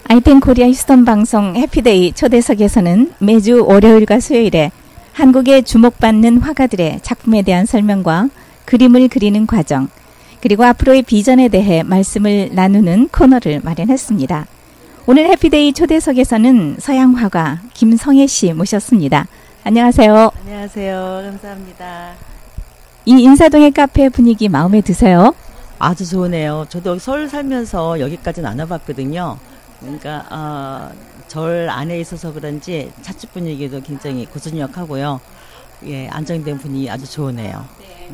아이펜 코리아 휴스턴 방송 해피데이 초대석에서는 매주 월요일과 수요일에 한국에 주목받는 화가들의 작품에 대한 설명과 그림을 그리는 과정, 그리고 앞으로의 비전에 대해 말씀을 나누는 코너를 마련했습니다. 오늘 해피데이 초대석에서는 서양 화가 김성애 씨 모셨습니다. 안녕하세요. 안녕하세요. 감사합니다. 이 인사동의 카페 분위기 마음에 드세요? 아주 좋으네요. 저도 서울 살면서 여기까지는 안 와봤거든요. 그러니까 절 안에 있어서 그런지 차축 분위기도 굉장히 고즈넉하고요. 예, 안정된 분위기 아주 좋으네요. 네.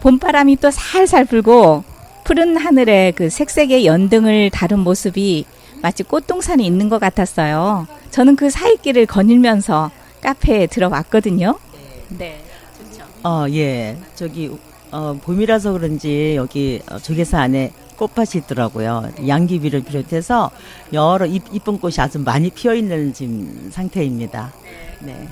봄바람이 또 살살 불고 푸른 하늘에 그 색색의 연등을 다룬 모습이 마치 꽃동산에 있는 것 같았어요. 저는 그 사이길을 거닐면서 카페에 들어왔거든요. 네, 좋죠. 예, 저기 봄이라서 그런지 여기 조개사 안에 꽃밭이 있더라고요. 양귀비를 비롯해서 여러 이쁜 꽃이 아주 많이 피어있는 지금 상태입니다. 네.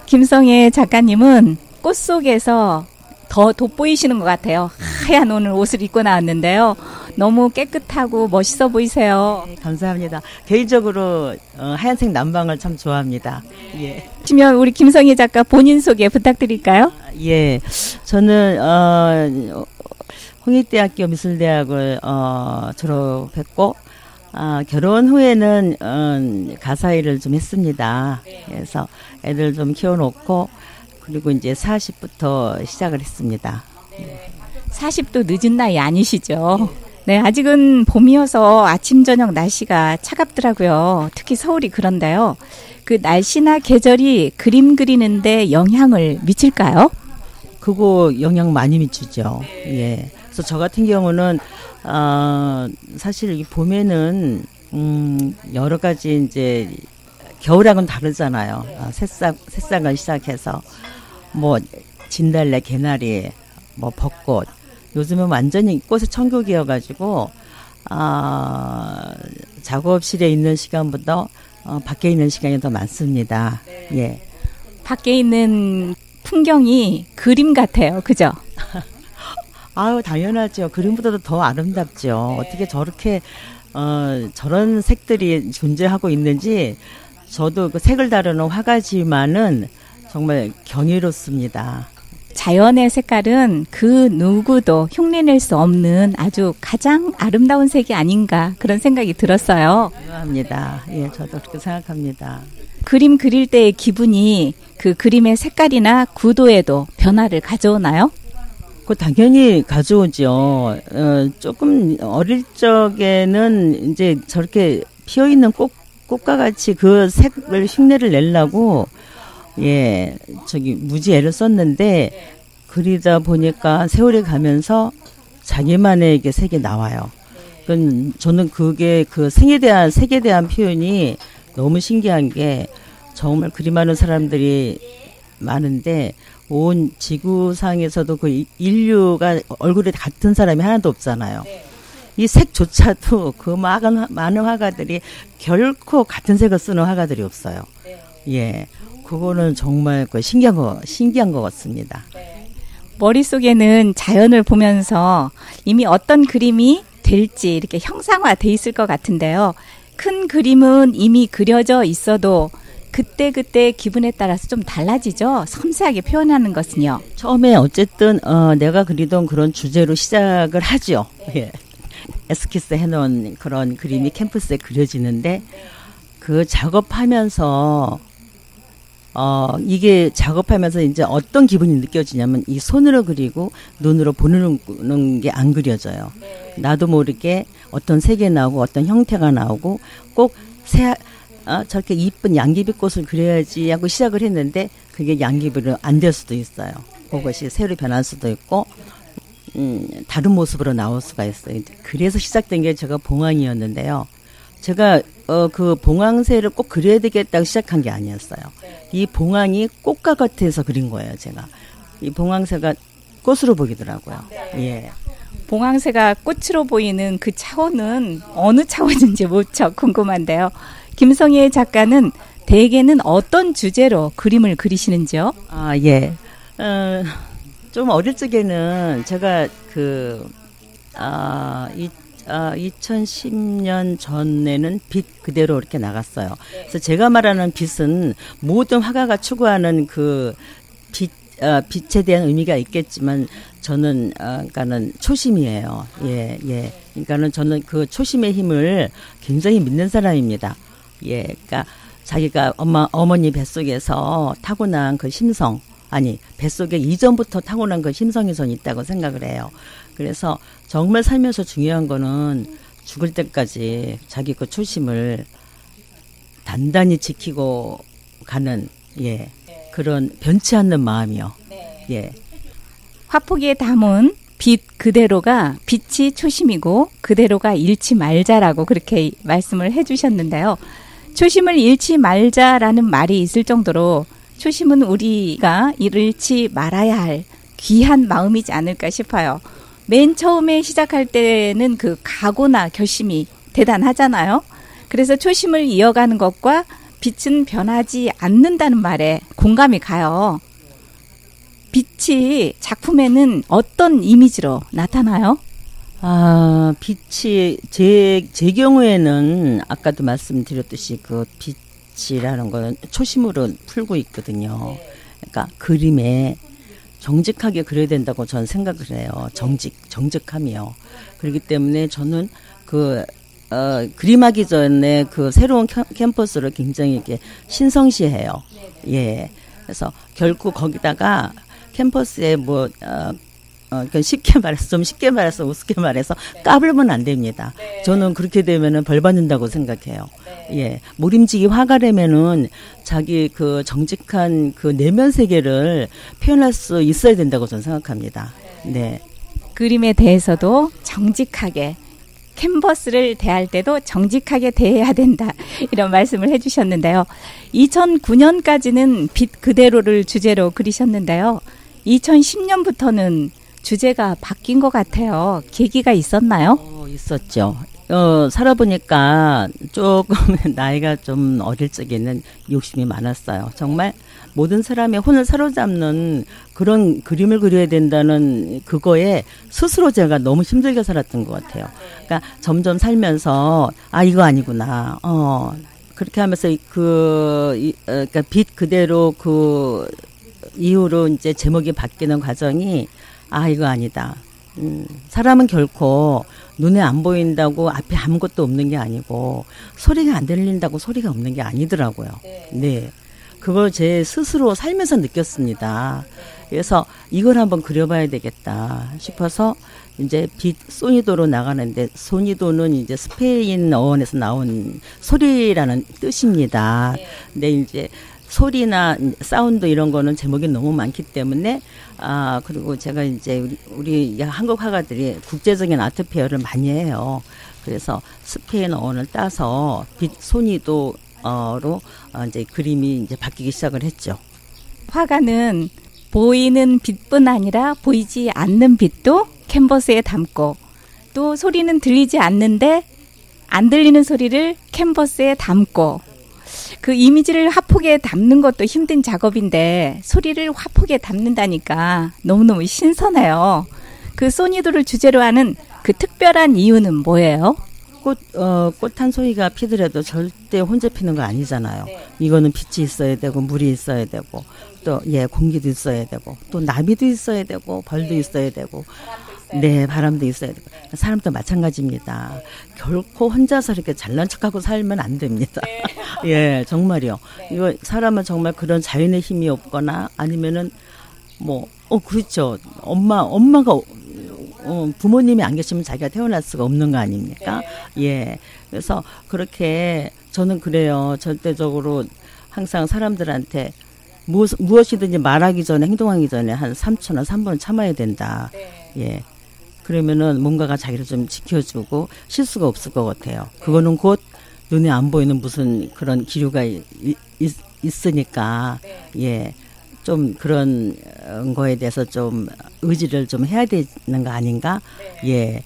김성애 작가님은 꽃 속에서 더 돋보이시는 것 같아요. 하얀 오늘 옷을 입고 나왔는데요. 너무 깨끗하고 멋있어 보이세요. 네, 감사합니다. 개인적으로 하얀색 남방을 참 좋아합니다. 예. 그러면 우리 김성애 작가 본인 소개 부탁드릴까요? 예, 저는 홍익대학교 미술대학을 졸업했고 결혼 후에는 가사 일을 좀 했습니다. 그래서 애들 좀 키워놓고 그리고 이제 40부터 시작을 했습니다. 40도 늦은 나이 아니시죠? 네, 아직은 봄이어서 아침 저녁 날씨가 차갑더라고요. 특히 서울이 그런데요. 그 날씨나 계절이 그림 그리는데 영향을 미칠까요? 그거 영향 많이 미치죠. 예. 그래서 저 같은 경우는 사실 이 봄에는 여러 가지 이제 겨울하고는 다르잖아요. 새싹을 시작해서 뭐 진달래, 개나리, 뭐 벚꽃. 요즘은 완전히 꽃의 천국이어가지고 작업실에 있는 시간보다 밖에 있는 시간이 더 많습니다. 예. 밖에 있는 풍경이 그림 같아요. 그죠? 아유, 당연하죠. 그림보다도 더 아름답죠. 어떻게 저렇게 저런 색들이 존재하고 있는지 저도 그 색을 다루는 화가지만은 정말 경이롭습니다. 자연의 색깔은 그 누구도 흉내낼 수 없는 아주 가장 아름다운 색이 아닌가 그런 생각이 들었어요. 감사합니다. 예, 저도 그렇게 생각합니다. 그림 그릴 때의 기분이 그 그림의 색깔이나 구도에도 변화를 가져오나요? 그 당연히 가져오죠. 조금 어릴 적에는 이제 저렇게 피어 있는 꽃과 같이 그 색을 흉내를 내려고 예, 무지 애를 썼는데 그리다 보니까 세월이 가면서 자기만의 이게 색이 나와요. 저는 그게 그 색에 대한 표현이 너무 신기한 게 정말 그림하는 사람들이 많은데 온 지구상에서도 그 인류가 얼굴에 같은 사람이 하나도 없잖아요. 이 색조차도 그 많은 화가들이 결코 같은 색을 쓰는 화가들이 없어요. 예, 그거는 정말 신기한 것 같습니다. 머릿속에는 자연을 보면서 이미 어떤 그림이 될지 이렇게 형상화돼 있을 것 같은데요. 큰 그림은 이미 그려져 있어도 그때 기분에 따라서 좀 달라지죠. 섬세하게 표현하는 것은요. 처음에 어쨌든 내가 그리던 그런 주제로 시작을 하죠. 예. 에스키스 해놓은 그런 그림이 캔버스에 그려지는데 그 작업하면서 이게 작업하면서 이제 어떤 기분이 느껴지냐면 이 손으로 그리고 눈으로 보는 게 안 그려져요. 나도 모르게 어떤 색이 나오고 어떤 형태가 나오고 꼭 저렇게 이쁜 양귀비꽃을 그려야지 하고 시작을 했는데 그게 양귀비로 안 될 수도 있어요. 그것이 새로 변할 수도 있고 다른 모습으로 나올 수가 있어요. 그래서 시작된 게 제가 봉황이었는데요. 제가 그 봉황새를 꼭 그려야 되겠다고 시작한 게 아니었어요. 이 봉황이 꽃과 같아서 그린 거예요. 제가 이 봉황새가 꽃으로 보이더라고요. 예. 봉황새가 꽃으로 보이는 그 차원은 어느 차원인지 무척 궁금한데요. 김성애 작가는 대개는 어떤 주제로 그림을 그리시는지요? 예. 좀 어릴 적에는 제가 2010년 전에는 빛 그대로 이렇게 나갔어요. 그래서 제가 말하는 빛은 모든 화가가 추구하는 그 빛에 대한 의미가 있겠지만 저는 그러니까는 초심이에요. 예, 예. 그러니까는 저는 그 초심의 힘을 굉장히 믿는 사람입니다. 예, 그러니까 자기가 어머니 뱃속에서 타고난 그 심성, 아니 뱃속에 이전부터 타고난 그 심성이 전 있다고 생각을 해요. 그래서 정말 살면서 중요한 거는 죽을 때까지 자기 그 초심을 단단히 지키고 가는 예 그런 변치 않는 마음이요. 예. 화폭에 담은 빛 그대로가 빛이 초심이고 그대로가 잃지 말자라고 그렇게 말씀을 해주셨는데요. 초심을 잃지 말자라는 말이 있을 정도로 초심은 우리가 잃지 말아야 할 귀한 마음이지 않을까 싶어요. 맨 처음에 시작할 때는 그 각오나 결심이 대단하잖아요. 그래서 초심을 이어가는 것과 빛은 변하지 않는다는 말에 공감이 가요. 빛이 작품에는 어떤 이미지로 나타나요? 빛이 제 경우에는 아까도 말씀드렸듯이 그 빛이라는 거는 초심으로 풀고 있거든요. 그러니까 그림에 정직하게 그려야 된다고 저는 생각을 해요. 정직함이요. 그렇기 때문에 저는 그림하기 전에 그 새로운 캠퍼스를 굉장히 이렇게 신성시해요. 예. 그래서 결코 거기다가 캠퍼스에 쉽게 말해서 우습게 말해서 까불면 안 됩니다. 저는 그렇게 되면은 벌 받는다고 생각해요. 예. 모림지기 화가라면은 자기 그 정직한 그 내면 세계를 표현할 수 있어야 된다고 저는 생각합니다. 네. 그림에 대해서도 정직하게, 캔버스를 대할 때도 정직하게 대해야 된다. 이런 말씀을 해주셨는데요. 2009년까지는 빛 그대로를 주제로 그리셨는데요. 2010년부터는 주제가 바뀐 것 같아요. 계기가 있었나요? 있었죠. 살아보니까 조금 나이가 좀 어릴 적에는 욕심이 많았어요. 정말 모든 사람의 혼을 사로잡는 그런 그림을 그려야 된다는 그거에 스스로 제가 너무 힘들게 살았던 것 같아요. 그러니까 점점 살면서 이거 아니구나. 그렇게 하면서 그러니까 빛 그대로 그 이후로 이제 제목이 바뀌는 과정이 이거 아니다. 사람은 결코 눈에 안 보인다고 앞에 아무것도 없는 게 아니고 소리가 안 들린다고 소리가 없는 게 아니더라고요. 네. 그걸 제 스스로 살면서 느꼈습니다. 그래서 이걸 한번 그려봐야 되겠다 싶어서 이제 빛 소니도로 나가는데 소니도는 이제 스페인 어원에서 나온 소리라는 뜻입니다. 근데 이제 소리나 사운드 이런 거는 제목이 너무 많기 때문에 그리고 제가 이제 우리 한국 화가들이 국제적인 아트 페어를 많이 해요. 그래서 스페인 어원을 따서 빛 소니도로 이제 그림이 이제 바뀌기 시작을 했죠. 화가는 보이는 빛뿐 아니라 보이지 않는 빛도 캔버스에 담고 또 소리는 들리지 않는데 안 들리는 소리를 캔버스에 담고 그 이미지를 화폭에 담는 것도 힘든 작업인데 소리를 화폭에 담는다니까 너무너무 신선해요. 그 소니도를 주제로 하는 그 특별한 이유는 뭐예요? 꽃 한 송이가 피더라도 절대 혼자 피는 거 아니잖아요. 이거는 빛이 있어야 되고 물이 있어야 되고 또 공기도 있어야 되고 또 나비도 있어야 되고 벌도 있어야 되고 바람도 있어야 되고 사람도 마찬가지입니다. 결코 혼자서 이렇게 잘난 척하고 살면 안 됩니다. 예, 정말이요. 이거 사람은 정말 그런 자연의 힘이 없거나 아니면은 그렇죠. 엄마가 부모님이 안 계시면 자기가 태어날 수가 없는 거 아닙니까? 예. 그래서 그렇게 저는 그래요. 절대적으로 항상 사람들한테 무엇이든지 말하기 전에 행동하기 전에 한 3초나 3분은 참아야 된다. 예. 그러면은 뭔가가 자기를 좀 지켜주고 실수가 없을 것 같아요. 그거는 곧 눈에 안 보이는 무슨 그런 기류가 있으니까 예. 좀 그런 거에 대해서 좀 의지를 좀 해야 되는 거 아닌가? 예.